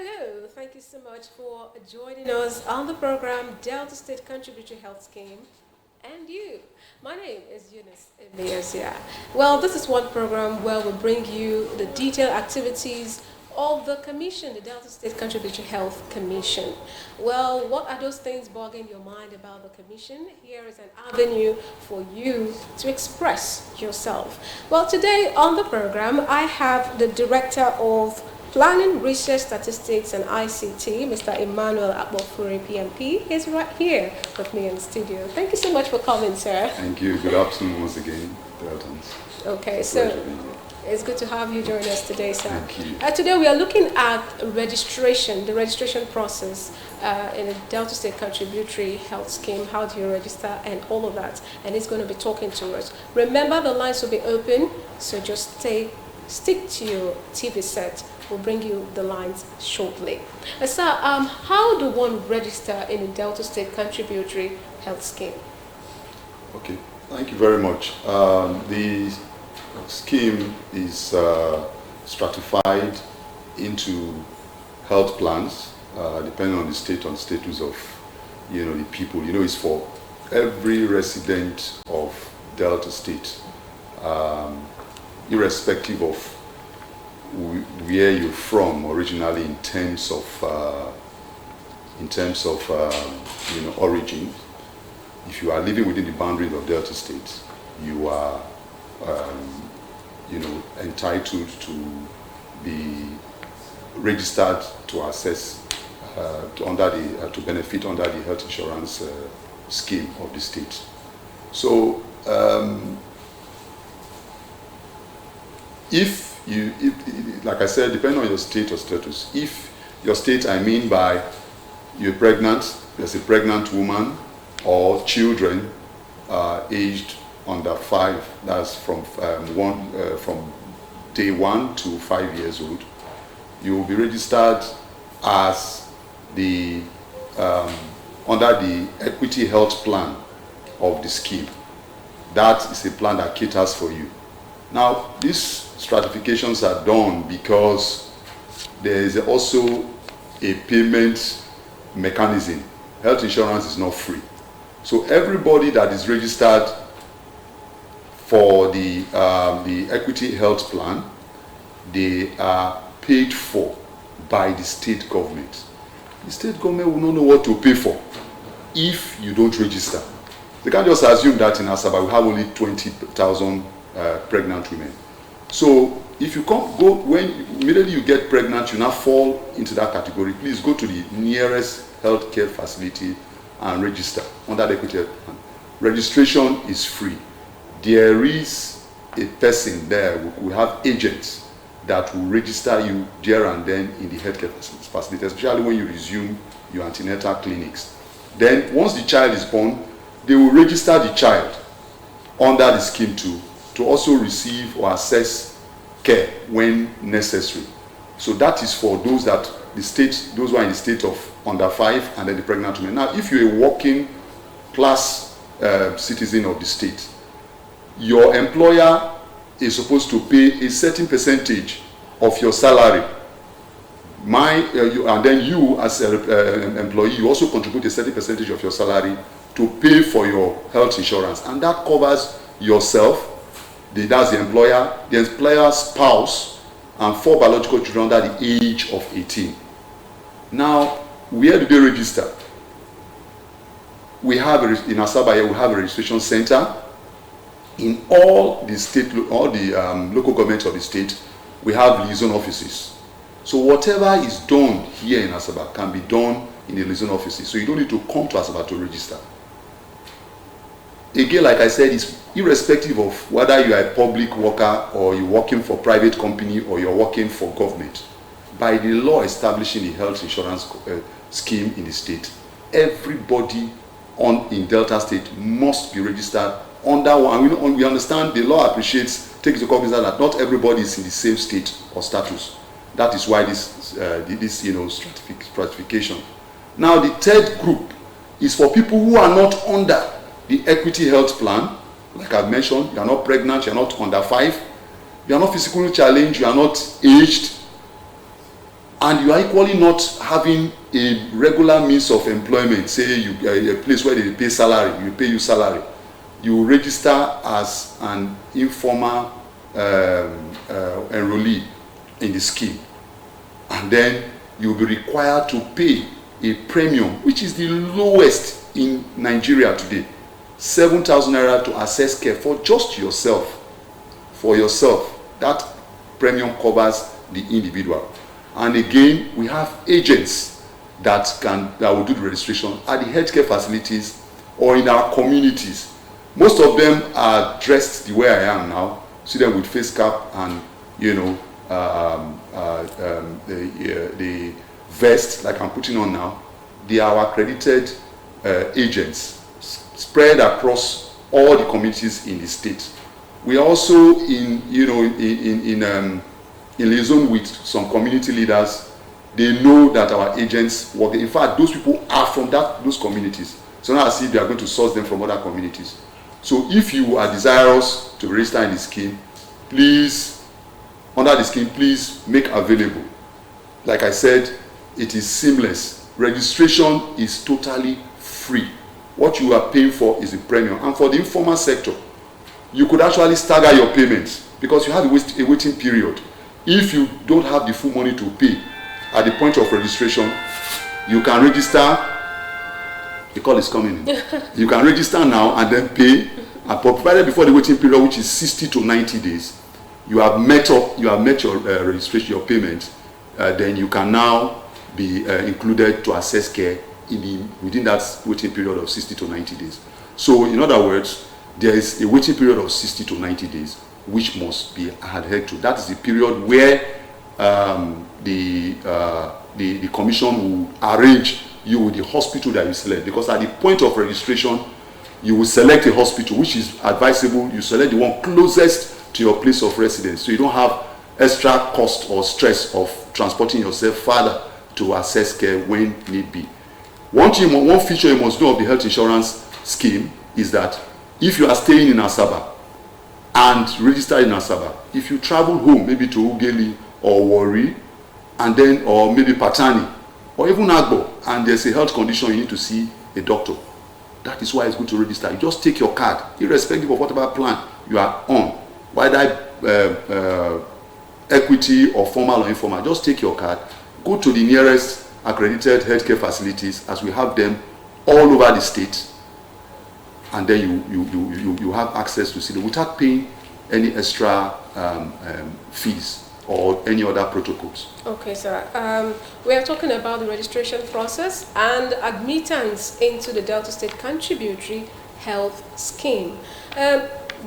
Hello, thank you so much for joining us on the program Delta State Contributory Health Scheme and you. My name is Eunice Emeyazia. Well, this is one program where we bring you the detailed activities of the commission, the Delta State Contributory Health Commission. Well, what are those things bogging your mind about the commission? Here is an avenue for you to express yourself. Well, today on the program, I have the Director of Planning, Research, Statistics, and ICT, Mr. Emmanuel Abofure, PMP. He's right here with me in the studio. Thank you so much for coming, sir. Thank you. Good afternoon once again, Deltans. Okay, so it's good to have you join us today, sir. Thank you. Today we are looking at registration, the registration process in a Delta State Contributory Health Scheme. How do you register and all of that? And he's going to be talking to us. Remember, the lines will be open, so just stick to your TV set. We'll bring you the lines shortly. Sir, how do one register in a Delta State Contributory Health Scheme? Okay, thank you very much. The scheme is stratified into health plans, depending on the state and status of the people. It's for every resident of Delta State, irrespective of where you're from originally in terms of origin. If you are living within the boundaries of Delta State, you are entitled to be registered to access to benefit under the health insurance scheme of the state. So if like I said, depending on your state or status, if your state, I mean by you're pregnant, there's a pregnant woman or children aged under 5, that's from day 1 to 5 years old, you will be registered as the under the equity health plan of the scheme. That is a plan that caters for you. Now, these stratifications are done because there is also a payment mechanism. Health insurance is not free. So everybody that is registered for the equity health plan, they are paid for by the state government. The state government will not know what to pay for if you don't register. They can't just assume that in Asaba we have only 20,000 pregnant women. So if you immediately you get pregnant, you now fall into that category, please go to the nearest healthcare facility and register under the equity health plan. Registration is free. There is a person there, we have agents that will register you there and then in the healthcare facility, especially when you resume your antenatal clinics. Then once the child is born, they will register the child under the scheme to also receive or access care when necessary. So that is for those those who are in the state of under 5 and then the pregnant women. Now, if you're a working class citizen of the state, your employer is supposed to pay a certain percentage of your salary. And then you as an employee, you also contribute a certain percentage of your salary to pay for your health insurance, and that covers yourself, that's the employer's spouse, and 4 biological children under the age of 18. Now, where do they register? We have in Asaba here, we have a registration center. In all the local governments of the state, we have liaison offices. So whatever is done here in Asaba can be done in the liaison offices. So you don't need to come to Asaba to register. Again, like I said, it's irrespective of whether you are a public worker or you're working for private company or you're working for government. By the law establishing the health insurance scheme in the state, everybody in Delta State must be registered under one. We understand the law takes into cognizance that not everybody is in the same state or status. That is why this stratification. Now, the third group is for people who are not under the equity health plan. Like I've mentioned, you are not pregnant, you are not under 5, you are not physically challenged, you are not aged, and you are equally not having a regular means of employment, say you a place where they pay salary, you pay you salary, you register as an informal enrollee in the scheme, and then you'll be required to pay a premium, which is the lowest in Nigeria today, 7,000 naira to access care for just yourself. For yourself, that premium covers the individual. And again, we have agents that will do the registration at the healthcare facilities or in our communities. Most of them are dressed the way I am now. See them with face cap and the vest like I'm putting on now. They are accredited agents spread across all the communities in the state. We are also in liaison with some community leaders. They know that our agents work. In fact, those people are from those communities. So now I see they are going to source them from other communities. So if you are desirous to register in the scheme, please, under the scheme, please make available. Like I said, it is seamless. Registration is totally free. What you are paying for is a premium. And for the informal sector, you could actually stagger your payments because you have a waiting period. If you don't have the full money to pay at the point of registration, you can register. The call is coming. You can register now and then pay, and provided before the waiting period, which is 60 to 90 days, you have met your registration, your payment. Then you can now be included to access care within that waiting period of 60 to 90 days. So, in other words, there is a waiting period of 60 to 90 days, which must be adhered to. That is the period where the commission will arrange you with the hospital that you select. Because at the point of registration, you will select a hospital, which is advisable. You select the one closest to your place of residence, so you don't have extra cost or stress of transporting yourself further to access care when need be. One feature you must know of the health insurance scheme is that if you are staying in Asaba and registered in Asaba, if you travel home, maybe to Ugeli or Warri, and then, or maybe Patani, or even Agbo, and there's a health condition you need to see a doctor, that is why it's good to register. You just take your card, irrespective of whatever plan you are on, whether equity or formal or informal, just take your card, go to the nearest accredited healthcare facilities, as we have them all over the state, and then you have access to see them without paying any extra fees or any other protocols. Okay, sir. We are talking about the registration process and admittance into the Delta State Contributory Health Scheme.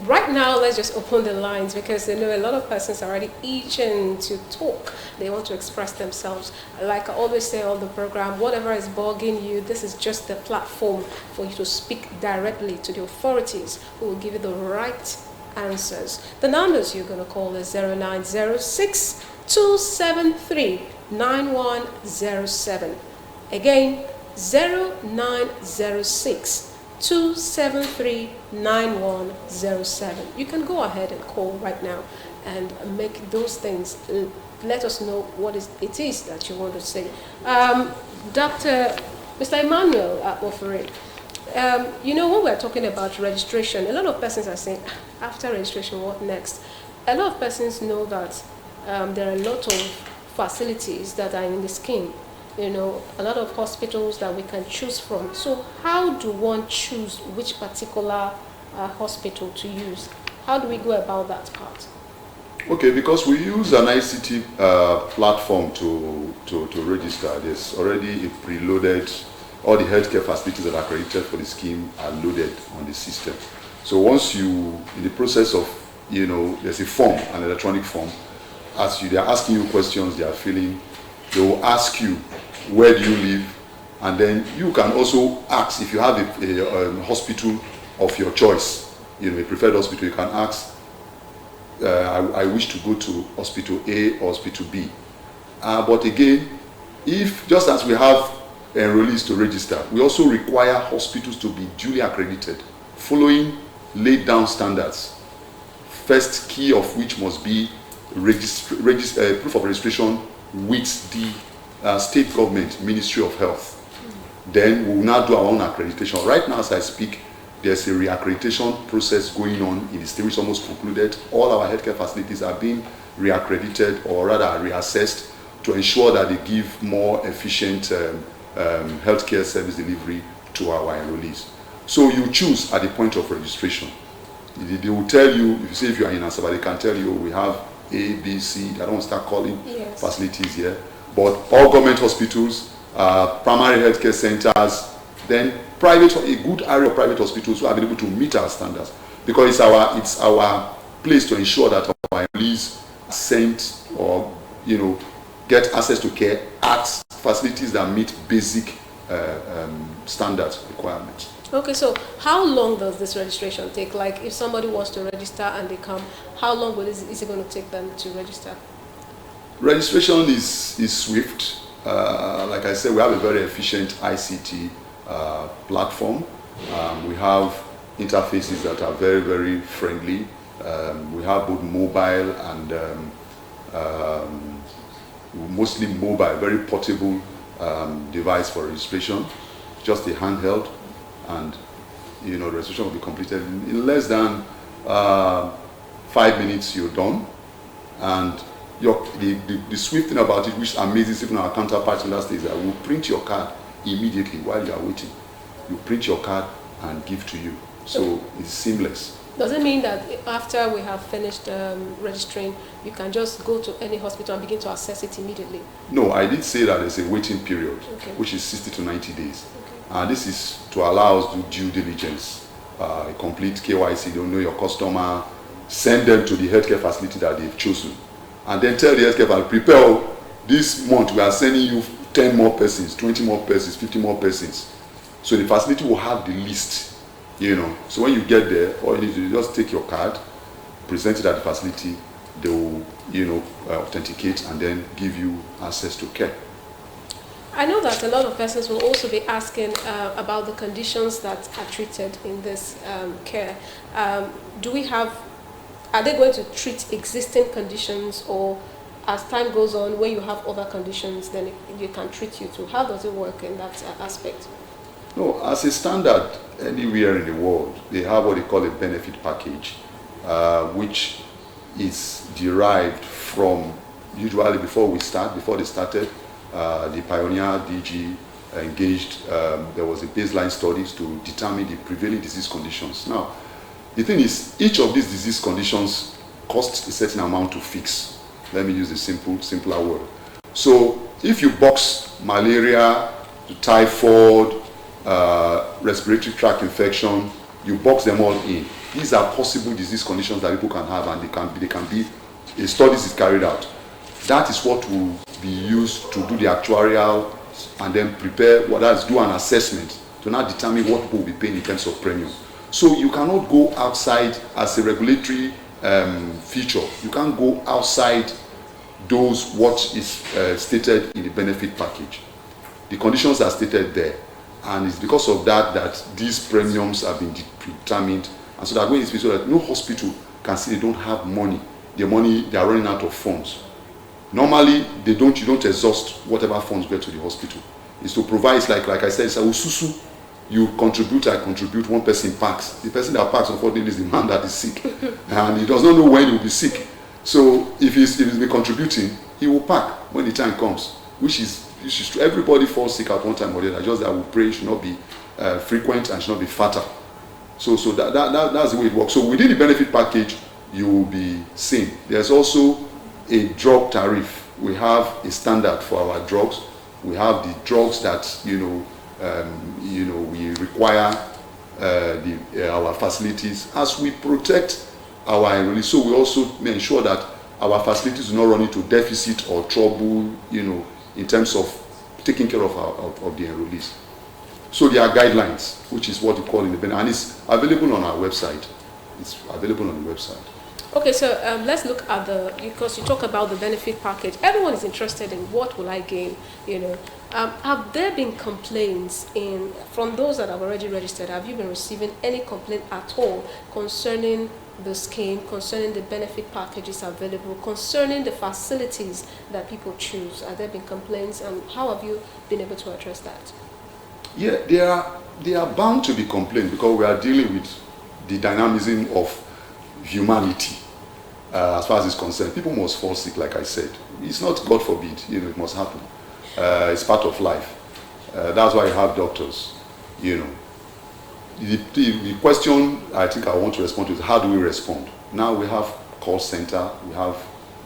Right now, let's just open the lines because I know a lot of persons are already itching to talk. They want to express themselves. Like I always say on the program, whatever is bugging you, this is just the platform for you to speak directly to the authorities who will give you the right answers. The numbers you're going to call is 0906 273 9107. Again, 0906 273 9107. You can go ahead and call right now and make those things. Let us know what it is that you want to say. Mr. Emmanuel Ofere, when we're talking about registration, a lot of persons are saying, after registration, what next? A lot of persons know that there are a lot of facilities that are in the scheme. A lot of hospitals that we can choose from. So how do one choose which particular hospital to use? How do we go about that part? Okay, because we use an ICT platform to register. There's already a preloaded, all the healthcare facilities that are accredited for the scheme are loaded on the system. So once in the process of, there's a form, an electronic form, they're asking you questions, they are filling, they will ask you, where do you live? And then you can also ask, if you have a hospital of your choice, a preferred hospital, you can ask, I wish to go to hospital A or hospital B. But again, just as we have enrollees to register, we also require hospitals to be duly accredited, following laid down standards. First key of which must be proof of registration with the state government, Ministry of Health. Then we will now do our own accreditation. Right now, as I speak, there's a reaccreditation process going on in the state, which almost concluded. All our healthcare facilities are being reaccredited, or rather reassessed, to ensure that they give more efficient healthcare service delivery to our enrollees. So you choose at the point of registration. They will tell you, if you say if you are in Asaba, they can tell you we have A, B, C. I don't want to start calling facilities here. But all government hospitals, primary healthcare centers, then private, a good area of private hospitals who are able to meet our standards. Because it's our place to ensure that our enrollees are sent or, get access to care at facilities that meet basic standards requirements. Okay, so how long does this registration take? Like if somebody wants to register and they come, how long is it going to take them to register? Registration is swift. Like I said, we have a very efficient ICT platform. We have interfaces that are very, very friendly. We have both mobile and mostly mobile, very portable device for registration, just a handheld, and the registration will be completed in less than 5 minutes. You're done, and the swift thing about it, which amazes even our counterparts in that state, is that we'll print your card immediately while you are waiting. You print your card and give to you, so it's seamless. Does it mean that after we have finished registering, you can just go to any hospital and begin to access it immediately? No, I did say that there's a waiting period, which is 60 to 90 days. This is to allow us to do due diligence, a complete KYC, don't know your customer, send them to the healthcare facility that they've chosen, and then tell the healthcare facility, prepare, this month we are sending you 10 more persons, 20 more persons, 50 more persons. So the facility will have the list. So when you get there, all you need to do is just take your card, present it at the facility, they will, authenticate and then give you access to care. I know that a lot of persons will also be asking about the conditions that are treated in this care. Are they going to treat existing conditions, or as time goes on, when you have other conditions, then you can treat you too? How does it work in that aspect? No, as a standard, anywhere in the world, they have what they call a benefit package, which is derived from, usually before they started, the Pioneer DG engaged, there was a baseline studies to determine the prevailing disease conditions. Now, the thing is, each of these disease conditions costs a certain amount to fix. Let me use a simpler word. So, if you box malaria, typhoid, respiratory tract infection, you box them all in. These are possible disease conditions that people can have, and they can be, a studies is carried out. That is what will be used to do the actuarial and then prepare, do an assessment to now determine what people will be paying in terms of premium. So you cannot go outside as a regulatory feature. You can't go outside those what is stated in the benefit package. The conditions are stated there. And it's because of that these premiums have been determined, and so that when it's so that no hospital can say they don't have money. They are running out of funds. Normally, you don't exhaust whatever funds go to the hospital. It's to provide, it's like I said, it's a ususu. You contribute, I contribute, one person packs. The person that packs, unfortunately, is the man that is sick. And he does not know when he will be sick. So if he's been contributing, he will pack when the time comes, which is true. Everybody falls sick at one time or the other. Just that we pray should not be frequent and should not be fatal. So that's the way it works. So within the benefit package, you will be seeing there's also a drug tariff. We have a standard for our drugs. We have the drugs that we require our facilities as we protect our enrollees. So we also make ensure that our facilities do not run into deficit or trouble, in terms of taking care of the enrollees. So there are guidelines, which is what you call in the benefit, and it's available on our website. It's available on the website. Okay, so let's look at because you talk about the benefit package. Everyone is interested in what will I gain, you know. Have there been complaints from those that have already registered? Have you been receiving any complaint at all concerning the scheme, concerning the benefit packages available, concerning the facilities that people choose? Have there been complaints, and how have you been able to address that? Yeah, they are bound to be complaints because we are dealing with the dynamism of humanity. As far as it's concerned, people must fall sick, like I said. It's not, God forbid, you know, it must happen. It's part of life. That's why you have doctors, you know. The question I think I want to respond to is, how do we respond? Now we have call center, we have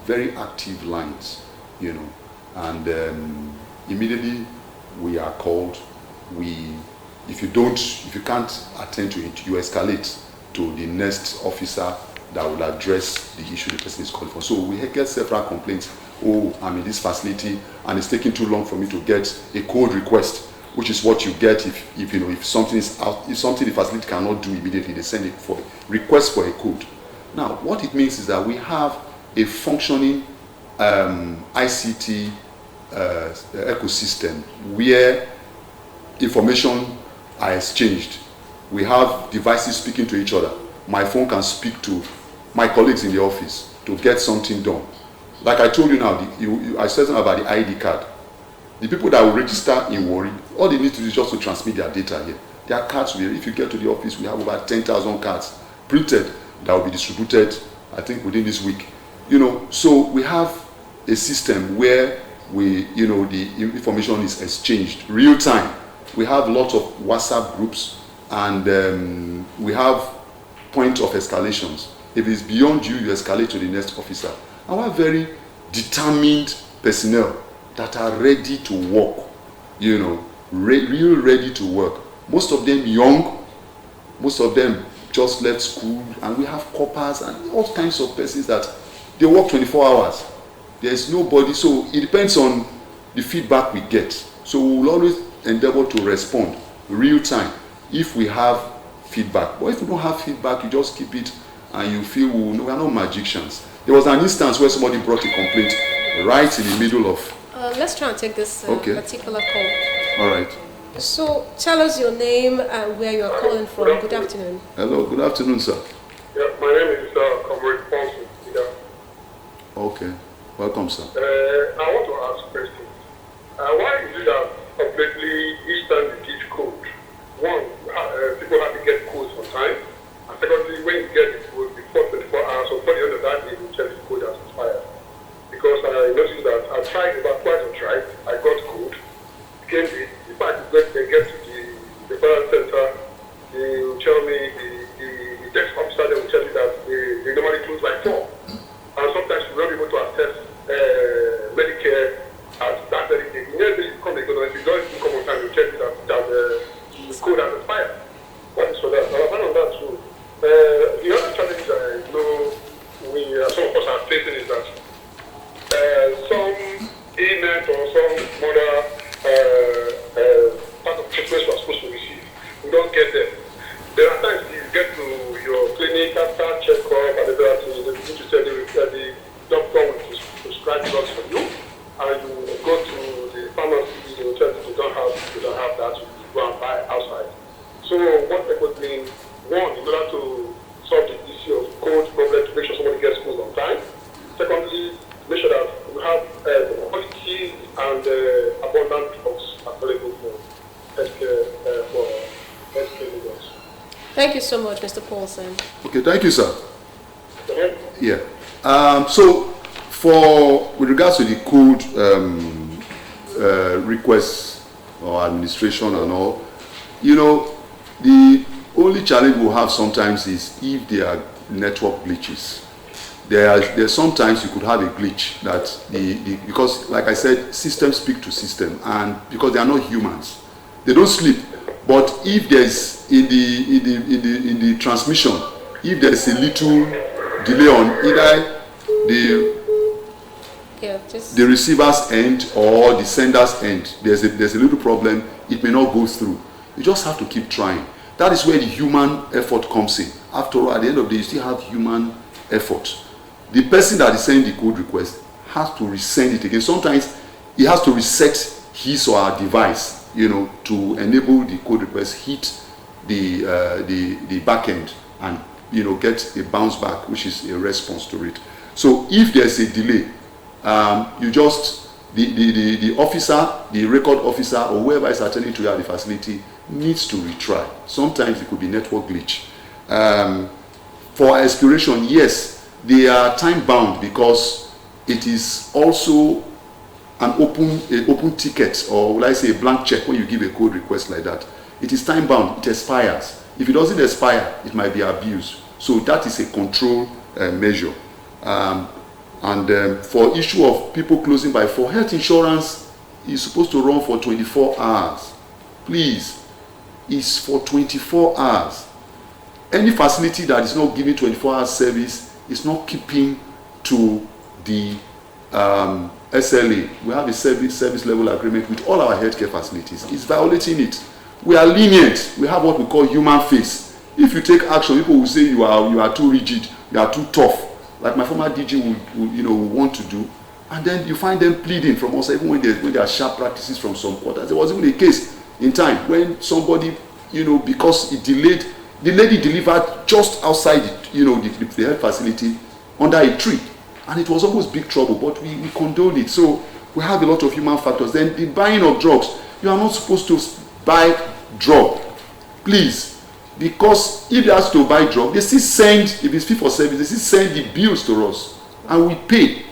very active lines, you know, and immediately we are called. If you can't attend to it, you escalate to the next officer that will address the issue the person is called for. So we get several complaints. Oh, I'm in this facility and it's taking too long for me to get a code request, which is what you get if something is out, if something the facility cannot do immediately, they send it for a request for a code. Now, what it means is that we have a functioning ICT ecosystem where information are exchanged. We have devices speaking to each other. My phone can speak to my colleagues in the office to get something done. Like I told you now, I said something about the ID card. The people that will register in Warri, all they need to do is just to transmit their data here. Their cards will, if you get to the office, we have about 10,000 cards printed that will be distributed, I think, within this week. You know, so we have a system where the information is exchanged real time. We have lots of WhatsApp groups, and we have point of escalations. If it's beyond you, you escalate to the next officer. And we have very determined personnel that are ready to work, you know, real ready to work. Most of them young, most of them just left school, and we have coppers and all kinds of persons that they work 24 hours. There's nobody, so it depends on the feedback we get. So we will always endeavor to respond real time if we have feedback. But if we don't have feedback, you just keep it and you feel, we are not magicians. There was an instance where somebody brought a complaint right in the middle of... let's try and take this particular call. All right. So tell us your name and where you are calling from. Good afternoon. Hello, good afternoon, sir. Yeah, my name is Comrade Paulson. Yeah. Okay, welcome, sir. I want to ask questions. Why is it that completely each time you teach code, one, people have to get codes on time, and secondly, when you get the code before 24 hours, or before the end of that day, you tell the code has expired. Because I noticed that I tried about twice or thrice, I got code, came in, if I could get to the referral center, they will tell me, the desk officer, they will tell me that they normally close by 4. And sometimes you're not able to access Medicare at that very day. Immediately you come, if you don't come on time, you tell you that the code has expired. What is for that? Now, apart from that too, the other challenge I know some of us are facing is that some ailment or some other part of treatment we're supposed to receive, we don't get them. There are times you get to your clinic after check-up and everything, they begin to tell you that the doctor will prescribe drugs for you, and you go to the pharmacy, they will tell you you don't have that, you go and buy outside. So what that would mean, one, in order to solve the issue of code problem, to make sure somebody gets code on time. Secondly, make sure that we have quality and abundant drugs available for healthcare needs. Thank you so much, Mr. Paulson. Okay, thank you, sir. Okay. Yeah. So, with regards to the code requests or administration and all, you know, the only challenge we'll have sometimes is if there are network glitches. There's sometimes you could have a glitch that because, like I said, systems speak to system, and because they are not humans, they don't sleep. But if there's in the transmission, if there's a little delay on either the receiver's end or the sender's end, there's a little problem, it may not go through. You just have to keep trying. That is where the human effort comes in. After all, at the end of the day, you still have human effort. the person that is sending the code request has to resend it again. Sometimes he has to reset his or her device, to enable the code request hit the backend and get a bounce back, which is a response to it. So if there's a delay, you just the officer, the record officer, or whoever is attending to you at the facility needs to retry. Sometimes it could be network glitch. For expiration, yes, they are time bound because it is also an open ticket, or will I say a blank check when you give a code request like that. It is time bound, it expires. If it doesn't expire, it might be abused. So that is a control measure. For issue of people closing by 4, health insurance is supposed to run for 24 hours. Please, it's for 24 hours. Any facility that is not giving 24-hour service is not keeping to the SLA. We have a service level agreement with all our healthcare facilities. It's violating it. We are lenient. We have what we call human face. If you take action, people will say you are too rigid, you are too tough, like my former DG would want to do. And then you find them pleading from us, even when there are sharp practices from some quarters. There was even a case in time when somebody, because it delayed, the lady delivered just outside the health facility under a tree. And it was almost big trouble, but we condoned it. So we have a lot of human factors. Then the buying of drugs. You are not supposed to buy drug. Please. Because if they ask to buy drug, they still send, if it's fee for service, they still send the bills to us. And we pay.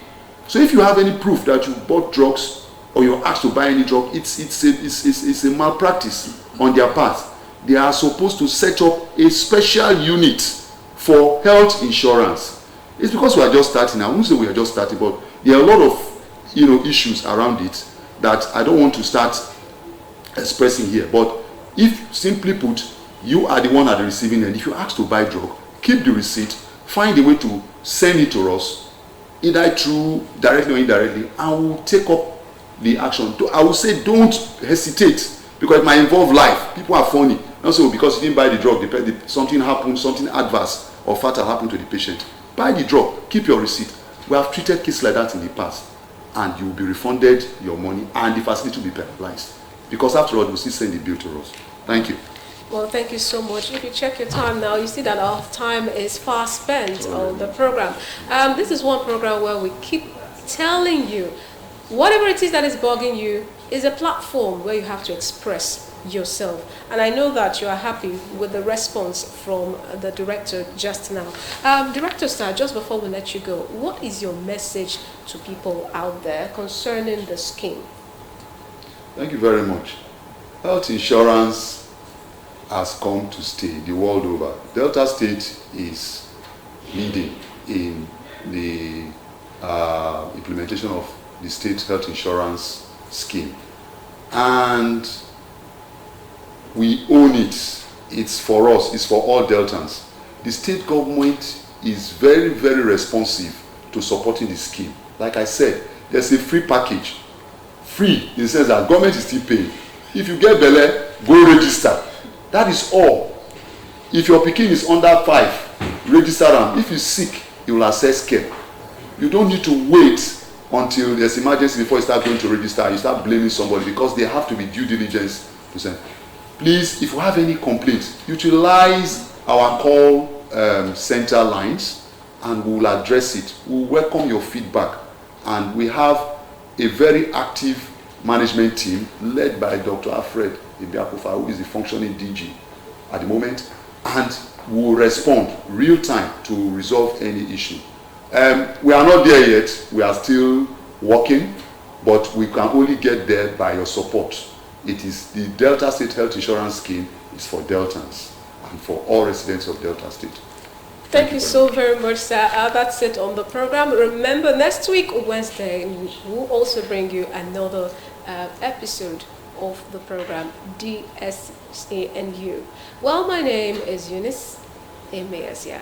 So if you have any proof that you bought drugs or you're asked to buy any drug, it's a malpractice on their part. They are supposed to set up a special unit for health insurance. It's because we are just starting. I won't say we are just starting, but there are a lot of issues around it that I don't want to start expressing here. But if, simply put, you are the one at the receiving end, if you ask to buy drug, keep the receipt, find a way to send it to us, either through directly or indirectly, and we'll take up the action. I will say don't hesitate, because it might involve life. People are funny. Also, because you didn't buy the drug, something happened, something adverse or fatal happened to the patient. Buy the drug, keep your receipt. We have treated cases like that in the past, and you will be refunded your money, and the facility will be penalized. Because after all, we'll still send the bill to us. Thank you. Well, thank you so much. If you check your time now, you see that our time is fast spent on the program. This is one program where we keep telling you, whatever it is that is bugging you is a platform where you have to express yourself. And I know that you are happy with the response from the director just now. Director Star, just before we let you go, what is your message to people out there concerning the scheme? Thank you very much. Health insurance has come to stay the world over. Delta State is leading in the implementation of the state health insurance scheme. And we own it. It's for us. It's for all Deltans. The state government is very, very responsive to supporting the scheme. Like I said, there's a free package. Free in the sense that government is still paying. If you get belle, go register. That is all. If your pikin is under 5, register them. If you're sick, you will access care. You don't need to wait until there's emergency before you start going to register. You start blaming somebody, because there have to be due diligence to send. Please, if you have any complaints, utilize our call center lines, and we will address it. We will welcome your feedback, and we have a very active management team led by Dr. Alfred Ibiakufa, who is the functioning DG at the moment, and we will respond real time to resolve any issue. We are not there yet. We are still working, but we can only get there by your support. It is the Delta State Health Insurance Scheme is for Deltans and for all residents of Delta State. Thank you so very much, sir. That's it on the program. Remember, next week, Wednesday, we'll also bring you another episode of the program, DSCHS. Well, my name is Eunice, Emeyazia.